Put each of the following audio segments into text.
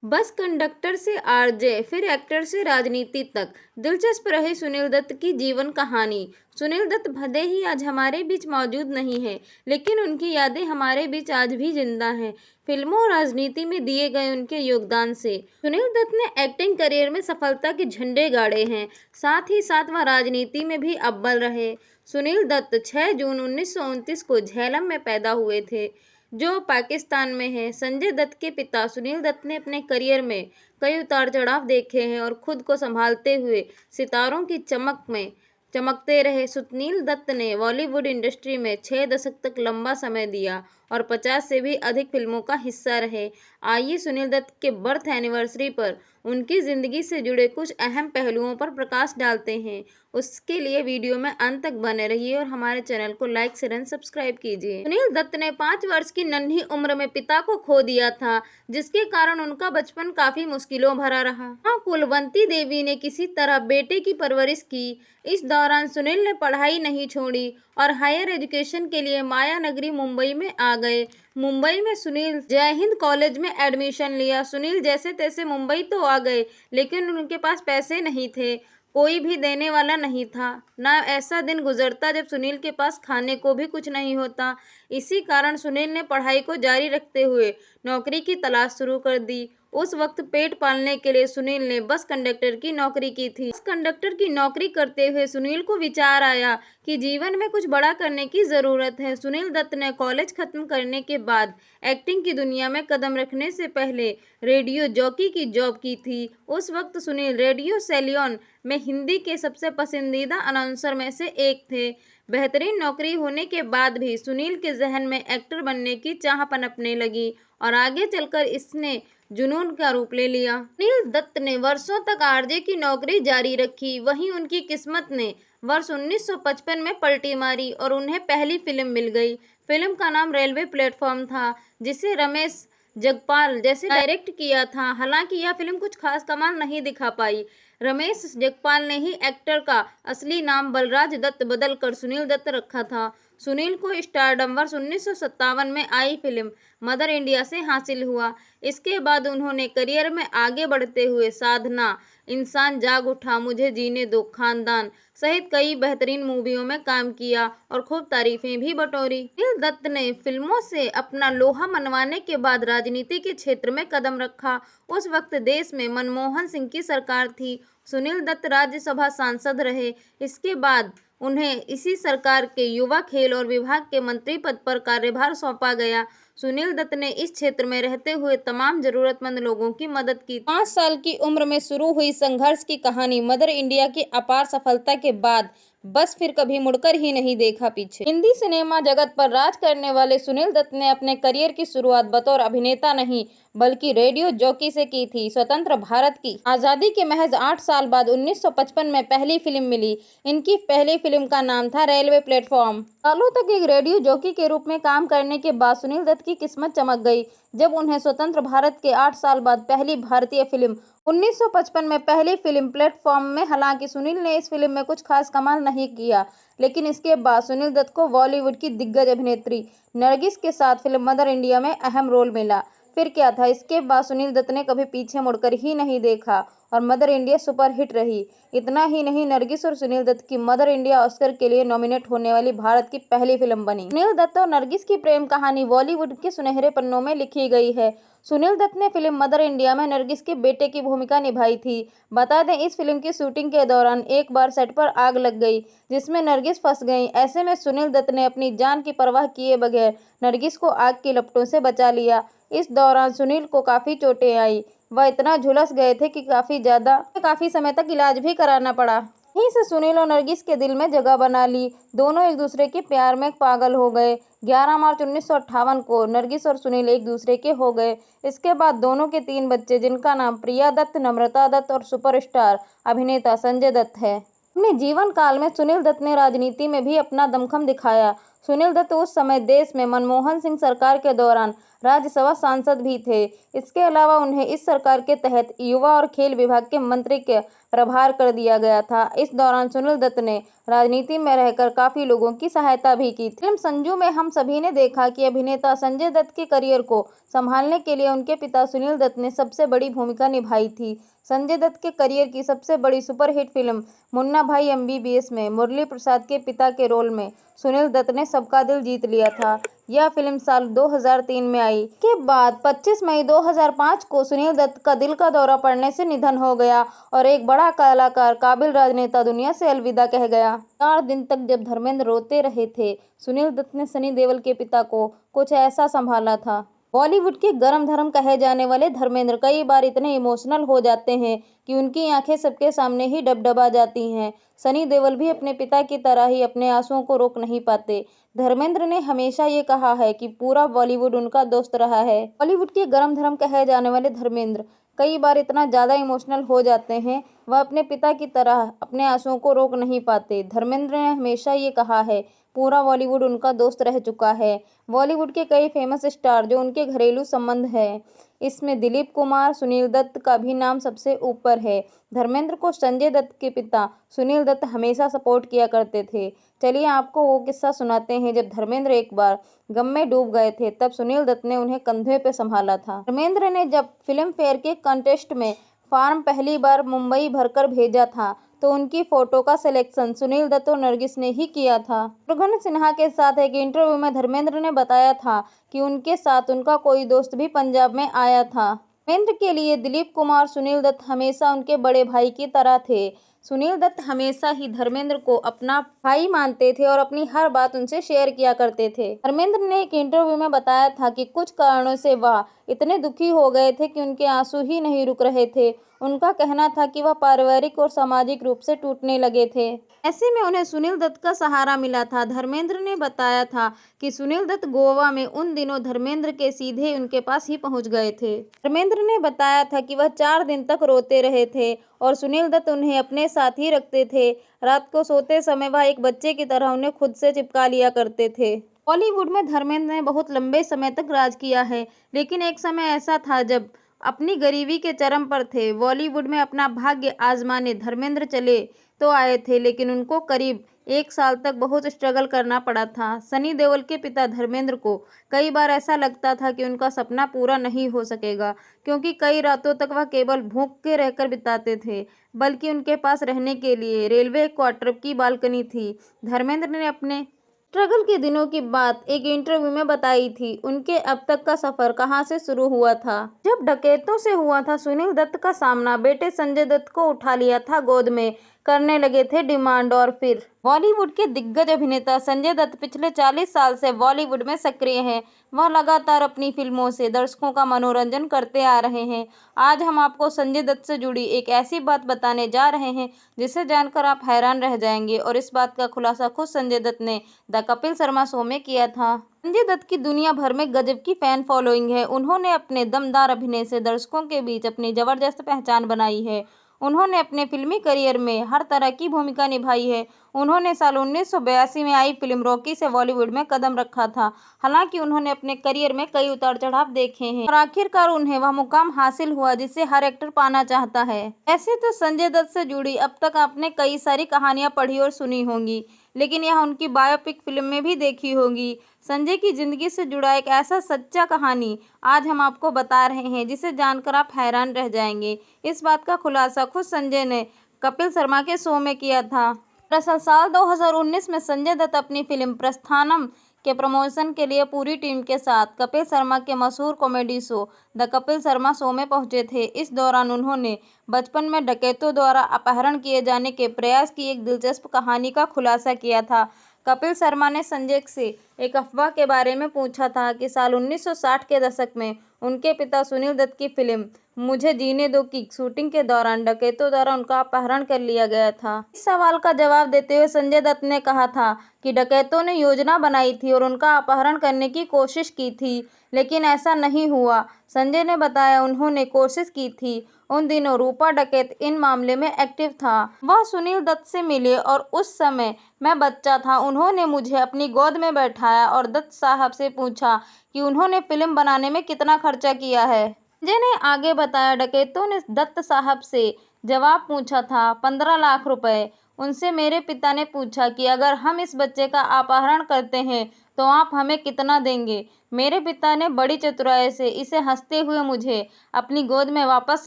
Bus conductor से RJ, फिर actor से राजनीति तक, दिलचस्प रही सुनील दत्त की जीवन कहानी। सुनील दत्त भले ही आज हमारे बीच मौजूद नहीं है, लेकिन उनकी यादें हमारे बीच आज भी जिंदा हैं, फिल्मों और राजनीति में दिए गए उनके योगदान से। सुनील दत्त ने एक्टिंग करियर में सफलता के झंडे गाड़े हैं, साथ ही साथ वह राजनीति में भी अव्वल रहे। सुनील दत्त 6 जून 1929 को झेलम में पैदा हुए थे, जो पाकिस्तान में है। संजय दत्त के पिता सुनील दत्त ने अपने करियर में कई उतार चढ़ाव देखे हैं और खुद को संभालते हुए सितारों की चमक में चमकते रहे। सुनील दत्त ने बॉलीवुड इंडस्ट्री में 6 दशक तक लंबा समय दिया और 50 से भी अधिक फिल्मों का हिस्सा रहे। आइए सुनील दत्त के बर्थ एनिवर्सरी पर उनकी ज़िंदगी से जुड़े कुछ अहम पहलुओं पर प्रकाश डालते हैं। उसके लिए वीडियो में अंत तक बने रहिए और हमारे चैनल को लाइक शेयर एंड सब्सक्राइब कीजिए। सुनील दत्त ने 5 वर्ष की नन्ही उम्र में पिता को खो दिया था, जिसके कारण उनका बचपन काफी मुश्किलों भरा रहा। मां कुलवंती देवी ने किसी तरह बेटे की परवरिश की। इस दौरान सुनील ने पढ़ाई नहीं छोड़ी और हायर एजुकेशन के लिए माया नगरी मुंबई में आ गए। मुंबई में सुनील जय हिंद कॉलेज में एडमिशन लिया। सुनील जैसे तैसे मुंबई तो आ गए, लेकिन उनके पास पैसे नहीं थे, कोई भी देने वाला नहीं था। ना ऐसा दिन गुजरता जब सुनील के पास खाने को भी कुछ नहीं होता। इसी कारण सुनील ने पढ़ाई को जारी रखते हुए नौकरी की तलाश शुरू कर दी। उस वक्त पेट पालने के लिए सुनील ने बस कंडक्टर की नौकरी की थी। बस कंडक्टर की नौकरी करते हुए सुनील को विचार आया कि जीवन में कुछ बड़ा करने की ज़रूरत है। सुनील दत्त ने कॉलेज खत्म करने के बाद एक्टिंग की दुनिया में कदम रखने से पहले रेडियो जॉकी की जॉब की थी। उस वक्त सुनील रेडियो सेलियन में हिंदी के सबसे पसंदीदा अनाउंसर में से एक थे। बेहतरीन नौकरी होने के बाद भी सुनील के जहन में एक्टर बनने की चाह पनपने लगी और आगे चलकर इसने जुनून का रूप ले लिया। सुनील दत्त ने वर्षों तक आरजे की नौकरी जारी रखी। वहीं उनकी किस्मत ने वर्ष 1955 में पलटी मारी और उन्हें पहली फिल्म मिल गई। फिल्म का नाम रेलवे प्लेटफॉर्म था, जिसे रमेश जगपाल जैसे डायरेक्ट किया था। हालांकि यह फिल्म कुछ खास कमाल नहीं दिखा पाई। रमेश जगपाल ने ही एक्टर का असली नाम बलराज दत्त बदलकर सुनील दत्त रखा था। सुनील को स्टारडम वर्ष 1957 में आई फिल्म मदर इंडिया से हासिल हुआ। इसके बाद उन्होंने करियर में आगे बढ़ते हुए साधना, इंसान जाग उठा, मुझे जीने दो, खानदान सहित कई बेहतरीन मूवियों में काम किया और खूब तारीफें भी बटोरी। सुनील दत्त ने फिल्मों से अपना लोहा मनवाने के बाद राजनीति के क्षेत्र में कदम रखा। उस वक्त देश में मनमोहन सिंह की सरकार थी। सुनील दत्त राज्यसभा सांसद रहे। इसके बाद उन्हें इसी सरकार के युवा खेल और विभाग के मंत्री पद पर कार्यभार सौंपा गया। सुनील दत्त ने इस क्षेत्र में रहते हुए तमाम जरूरतमंद लोगों की मदद की। 5 साल की उम्र में शुरू हुई संघर्ष की कहानी मदर इंडिया की अपार सफलता के बाद बस फिर कभी मुड़कर ही नहीं देखा पीछे। हिंदी सिनेमा जगत पर राज करने वाले सुनील दत्त ने अपने करियर की शुरुआत बतौर अभिनेता नहीं, बल्कि रेडियो जॉकी से की थी। स्वतंत्र भारत की आज़ादी के महज 8 साल बाद 1955 में पहली फिल्म मिली। इनकी पहली फिल्म का नाम था रेलवे प्लेटफॉर्म। सालों तक एक रेडियो जॉकी के रूप में काम करने के बाद सुनील दत्त की किस्मत चमक गई, जब उन्हें स्वतंत्र भारत के 8 साल बाद पहली भारतीय फिल्म 1955 में पहली फिल्म प्लेटफॉर्म में। हालांकि सुनील ने इस फिल्म में कुछ खास कमाल नहीं किया, लेकिन इसके बाद सुनील दत्त को बॉलीवुड की दिग्गज अभिनेत्री नरगिस के साथ फिल्म मदर इंडिया में अहम रोल मिला। फिर क्या था, इसके बाद सुनील दत्त ने कभी पीछे मुड़कर ही नहीं देखा और मदर इंडिया सुपरहिट रही। इतना ही नहीं, नरगिस और सुनील दत्त की मदर इंडिया ऑस्कर के लिए नॉमिनेट होने वाली भारत की पहली फिल्म बनी। सुनील दत्त और नरगिस की प्रेम कहानी बॉलीवुड के सुनहरे पन्नों में लिखी गई है। सुनील दत्त ने फिल्म मदर इंडिया में नरगिस के बेटे की भूमिका निभाई थी। बता दें, इस फिल्म की शूटिंग के दौरान एक बार सेट पर आग लग गई, जिसमें नरगिस फंस गईं। ऐसे में सुनील दत्त ने अपनी जान की परवाह किए बगैर नरगिस को आग की लपटों से बचा लिया। इस दौरान सुनील को काफ़ी चोटें आई। वह इतना झुलस गए थे कि काफ़ी समय तक इलाज भी कराना पड़ा। यहीं से सुनील और नरगिस के दिल में जगह बना ली। दोनों एक दूसरे के प्यार में पागल हो गए। 11 मार्च 1958 को नरगिस और सुनील एक दूसरे के हो गए। इसके बाद दोनों के 3 बच्चे, जिनका नाम प्रिया दत्त, नम्रता दत्त और सुपरस्टार अभिनेता संजय दत्त है। अपने जीवन काल में सुनील दत्त ने राजनीति में भी अपना दमखम दिखाया। सुनील दत्त उस समय देश में मनमोहन सिंह सरकार के दौरान राज्यसभा सांसद भी थे। इसके अलावा उन्हें इस सरकार के तहत युवा और खेल विभाग के मंत्री के प्रभार कर दिया गया था। इस दौरान सुनील दत्त ने राजनीति में रहकर काफी लोगों की सहायता भी की थी। फिल्म संजू में हम सभी ने देखा कि अभिनेता संजय दत्त के करियर को संभालने के लिए उनके पिता सुनील दत्त ने सबसे बड़ी भूमिका निभाई थी। संजय दत्त के करियर की सबसे बड़ी सुपरहिट फिल्म मुन्ना भाई एमबीबीएस में मुरली प्रसाद के पिता के रोल में सुनील दत्त ने सबका दिल जीत लिया था। यह फिल्म साल 2003 में आई। के बाद 25 मई 2005 को सुनील दत्त का दिल का दौरा पड़ने से निधन हो गया और एक बड़ा कलाकार, काबिल राजनेता दुनिया से अलविदा कह गया। 4 दिन तक जब धर्मेंद्र रोते रहे थे, सुनील दत्त ने सनी देओल के पिता को कुछ ऐसा संभाला था। बॉलीवुड के गरम धर्म कहे जाने वाले धर्मेंद्र कई बार इतने इमोशनल हो जाते हैं कि उनकी आंखें सबके सामने ही डबडबा जाती हैं। सनी देओल भी अपने पिता की तरह ही अपने आंसुओं को रोक नहीं पाते। धर्मेंद्र ने हमेशा ये कहा है कि पूरा बॉलीवुड उनका दोस्त रहा है। बॉलीवुड के गरम धर्म कहे जाने वाले धर्मेंद्र कई बार इतना ज़्यादा इमोशनल हो जाते हैं, वह अपने पिता की तरह अपने आंसुओं को रोक नहीं पाते। धर्मेंद्र ने हमेशा ये कहा है, पूरा बॉलीवुड उनका दोस्त रह चुका है। बॉलीवुड के कई फेमस स्टार जो उनके घरेलू संबंध हैं, इसमें दिलीप कुमार, सुनील दत्त का भी नाम सबसे ऊपर है। धर्मेंद्र को संजय दत्त के पिता सुनील दत्त हमेशा सपोर्ट किया करते थे। चलिए आपको वो किस्सा सुनाते हैं जब धर्मेंद्र एक बार गम में डूब गए थे, तब सुनील दत्त ने उन्हें कंधे पे संभाला था। धर्मेंद्र ने जब फिल्म फेयर के कंटेस्ट में फॉर्म पहली बार मुंबई भरकर भेजा था, तो उनकी फोटो का सिलेक्शन सुनील दत्त और नरगिस ने ही किया था। शत्रुघ्न सिन्हा के साथ एक इंटरव्यू में धर्मेंद्र ने बताया था कि उनके साथ उनका कोई दोस्त भी पंजाब में आया था। धर्मेंद्र के लिए दिलीप कुमार, सुनील दत्त हमेशा उनके बड़े भाई की तरह थे। सुनील दत्त हमेशा ही धर्मेंद्र को अपना भाई मानते थे और अपनी हर बात उनसे शेयर किया करते थे। धर्मेंद्र ने एक इंटरव्यू में बताया था कि कुछ कारणों से वह इतने दुखी हो गए थे कि उनके आंसू ही नहीं रुक रहे थे। उनका कहना था कि वह पारिवारिक और सामाजिक रूप से टूटने लगे थे। ऐसे में उन्हें सुनील दत्त का सहारा मिला था। धर्मेंद्र ने बताया था कि सुनील दत्त गोवा में उन दिनों धर्मेंद्र के सीधे उनके पास ही पहुंच गए थे। धर्मेंद्र ने बताया था कि वह 4 दिन तक रोते रहे थे और सुनील दत्त उन्हें अपने साथ ही रखते थे। रात को सोते समय वह एक बच्चे की तरह उन्हें खुद से चिपका लिया करते थे। बॉलीवुड में धर्मेंद्र ने बहुत लंबे समय तक राज किया है, लेकिन एक समय ऐसा था जब अपनी गरीबी के चरम पर थे। बॉलीवुड में अपना भाग्य आजमाने धर्मेंद्र चले तो आए थे, लेकिन उनको करीब 1 साल तक बहुत स्ट्रगल करना पड़ा था। सनी देओल के पिता धर्मेंद्र को कई बार ऐसा लगता था कि उनका सपना पूरा नहीं हो सकेगा, क्योंकि कई रातों तक वह केवल भूख के रहकर बिताते थे, बल्कि उनके पास रहने के लिए रेलवे क्वार्टर की बालकनी थी। धर्मेंद्र ने अपने स्ट्रगल के दिनों की बात एक इंटरव्यू में बताई थी। उनके अब तक का सफर कहां से शुरू हुआ था। जब डकैतों से हुआ था सुनील दत्त का सामना, बेटे संजय दत्त को उठा लिया था गोद में, करने लगे थे डिमांड। और फिर बॉलीवुड के दिग्गज अभिनेता संजय दत्त पिछले 40 साल से बॉलीवुड में सक्रिय हैं। वह लगातार अपनी फिल्मों से दर्शकों का मनोरंजन करते आ रहे हैं। आज हम आपको संजय दत्त से जुड़ी एक ऐसी बात बताने जा रहे हैं जिसे जानकर आप हैरान रह जाएंगे, और इस बात का खुलासा खुद संजय दत्त ने द कपिल शर्मा शो में किया था। संजय दत्त की दुनिया भर में गजब की फैन फॉलोइंग है। उन्होंने अपने दमदार अभिनय से दर्शकों के बीच अपनी जबरदस्त पहचान बनाई है। उन्होंने अपने फिल्मी करियर में हर तरह की भूमिका निभाई है। उन्होंने साल 1982 में आई फिल्म रॉकी से बॉलीवुड में कदम रखा था। हालांकि उन्होंने अपने करियर में कई उतार चढ़ाव देखे हैं और आखिरकार उन्हें वह मुकाम हासिल हुआ जिसे हर एक्टर पाना चाहता है। ऐसे तो संजय दत्त से जुड़ी अब तक आपने कई सारी कहानियां पढ़ी और सुनी होंगी, लेकिन यह उनकी बायोपिक फिल्म में भी देखी होगी। संजय की जिंदगी से जुड़ा एक ऐसा सच्चा कहानी आज हम आपको बता रहे हैं जिसे जानकर आप हैरान रह जाएंगे। इस बात का खुलासा खुद संजय ने कपिल शर्मा के शो में किया था। दरअसल साल 2019 में संजय दत्त अपनी फिल्म प्रस्थानम के प्रमोशन के लिए पूरी टीम के साथ कपिल शर्मा के मशहूर comedy show the Kapil Sharma show में पहुंचे थे। इस दौरान उन्होंने बचपन में डकैतों द्वारा अपहरण किए जाने के प्रयास की एक दिलचस्प कहानी का खुलासा किया था। कपिल शर्मा ने संजय से एक अफवाह के बारे में पूछा था कि साल 1960 के दशक में उनके पिता सुनील दत्त की फिल्म मुझे जीने दो की शूटिंग के दौरान डकैतों द्वारा उनका अपहरण कर लिया गया था। इस सवाल का जवाब देते हुए संजय दत्त ने कहा था कि डकैतों ने योजना बनाई थी और उनका अपहरण करने की कोशिश की थी, लेकिन ऐसा नहीं हुआ। संजय ने बताया, उन्होंने कोशिश की थी। उन दिनों रूपा डकैत इन मामले में एक्टिव था। वह सुनील दत्त से मिले और उस समय मैं बच्चा था। उन्होंने मुझे अपनी गोद में बैठाया और दत्त साहब से पूछा कि उन्होंने फिल्म बनाने में कितना खर्चा किया है। संजय ने आगे बताया, डकैतों ने दत्त साहब से जवाब पूछा था 15 लाख रुपए। उनसे मेरे पिता ने पूछा कि अगर हम इस बच्चे का अपहरण करते हैं तो आप हमें कितना देंगे। मेरे पिता ने बड़ी चतुराई से इसे हंसते हुए मुझे अपनी गोद में वापस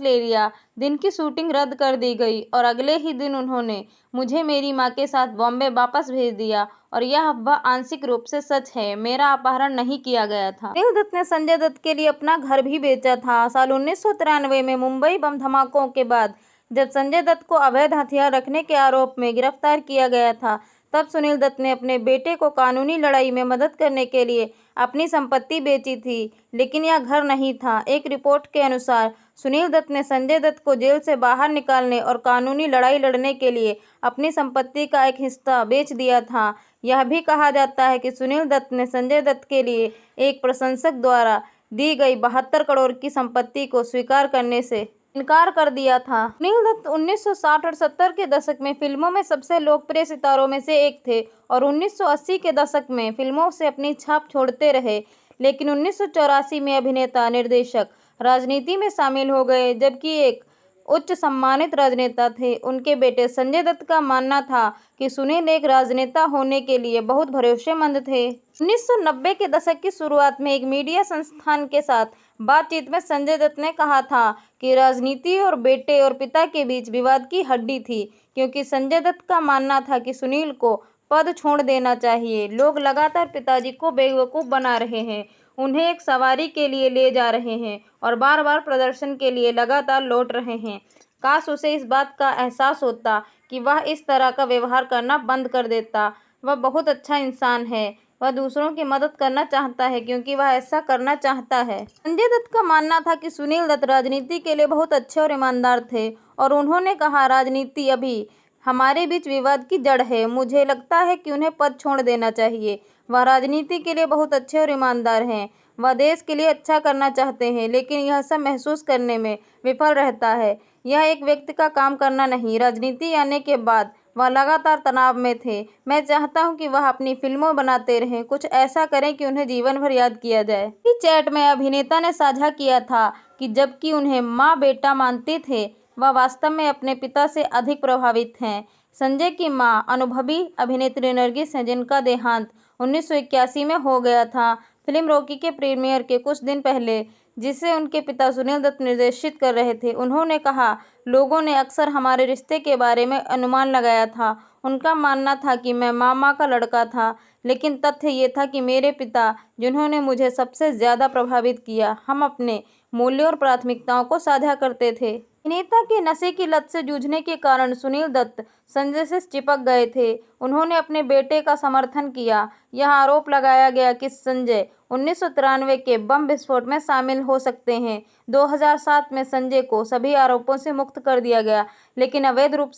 ले लिया। दिन की शूटिंग रद्द कर दी गई और अगले ही दिन उन्होंने मुझे मेरी मां के साथ बॉम्बे वापस भेज दिया और यह अफवाह आंशिक रूप से सच है। मेरा अपहरण नहीं किया गया था। सुनील दत्त ने संजय दत्त के लिए अपना घर भी बेचा था। साल 1993 में मुंबई बम धमाकों के बाद जब संजय दत्त को अवैध हथियार रखने के आरोप में गिरफ्तार किया गया था, तब सुनील दत्त ने अपने बेटे को कानूनी लड़ाई में मदद करने के लिए अपनी संपत्ति बेची थी, लेकिन यह घर नहीं था। एक रिपोर्ट के अनुसार सुनील दत्त ने संजय दत्त को जेल से बाहर निकालने और कानूनी लड़ाई लड़ने के लिए अपनी संपत्ति का एक हिस्सा बेच दिया था। यह भी कहा जाता है कि सुनील दत्त ने संजय दत्त के लिए एक प्रशंसक द्वारा दी गई 72 करोड़ की संपत्ति को स्वीकार करने से इनकार कर दिया था। सुनील दत्त 1960 और 70 के दशक में फिल्मों में सबसे लोकप्रिय सितारों में से एक थे और 1980 के दशक में फिल्मों से अपनी छाप छोड़ते रहे, लेकिन 1984 में अभिनेता निर्देशक राजनीति में शामिल हो गए, जबकि एक उच्च सम्मानित राजनेता थे। उनके बेटे संजय दत्त का मानना था कि सुनील एक राजनेता होने के लिए बहुत भरोसेमंद थे। 1990 के दशक की शुरुआत में एक मीडिया संस्थान के साथ बातचीत में संजय दत्त ने कहा था कि राजनीति और बेटे और पिता के बीच विवाद की हड्डी थी, क्योंकि संजय दत्त का मानना था कि सुनील को पद छोड़ देना चाहिए। लोग लगातार पिताजी को बेवकूफ़ बना रहे हैं, उन्हें एक सवारी के लिए ले जा रहे हैं और बार बार प्रदर्शन के लिए लगातार लौट रहे हैं। काश उसे इस बात का एहसास होता कि वह इस तरह का व्यवहार करना बंद कर देता। वह बहुत अच्छा इंसान है। वह दूसरों की मदद करना चाहता है क्योंकि वह ऐसा करना चाहता है। संजय दत्त का मानना था कि सुनील दत्त राजनीति के लिए बहुत अच्छे और ईमानदार थे और उन्होंने कहा, राजनीति अभी हमारे बीच विवाद की जड़ है। मुझे लगता है कि उन्हें पद छोड़ देना चाहिए। वह राजनीति के लिए बहुत अच्छे और ईमानदार हैं। वह देश के लिए अच्छा करना चाहते हैं, लेकिन यह सब महसूस करने में विफल रहता है। यह एक व्यक्ति का काम करना नहीं। राजनीति आने के बाद वह लगातार तनाव में थे। मैं चाहता हूं कि वह अपनी फिल्मों बनाते रहें, कुछ ऐसा करें कि उन्हें जीवन भर याद किया जाए। इस चैट में अभिनेता ने साझा किया था कि जबकि उन्हें माँ बेटा मानते थे, वह वास्तव में अपने पिता से अधिक प्रभावित हैं। संजय की मां अनुभवी अभिनेत्री नरगिस हैं, जिनका देहांत 1981 में हो गया था। फिल्म रॉकी के प्रीमियर के कुछ दिन पहले, जिसे उनके पिता सुनील दत्त निर्देशित कर रहे थे, उन्होंने कहा, लोगों ने अक्सर हमारे रिश्ते के बारे में अनुमान लगाया था। उनका मानना था कि मैं मामा का लड़का था, लेकिन तथ्य ये था कि मेरे पिता, जिन्होंने मुझे सबसे ज़्यादा प्रभावित किया, हम अपने मूल्यों और प्राथमिकताओं को साझा करते थे। अभिनेता के नशे की लत से जूझने के कारण सुनील दत्त संजय से चिपक गए थे। उन्होंने अपने बेटे का समर्थन किया। यह आरोप लगाया गया कि संजय 1993 के बम विस्फोट में शामिल हो सकते हैं। 2007 में संजय को सभी आरोपों से मुक्त कर दिया गया, लेकिन अवैध रूप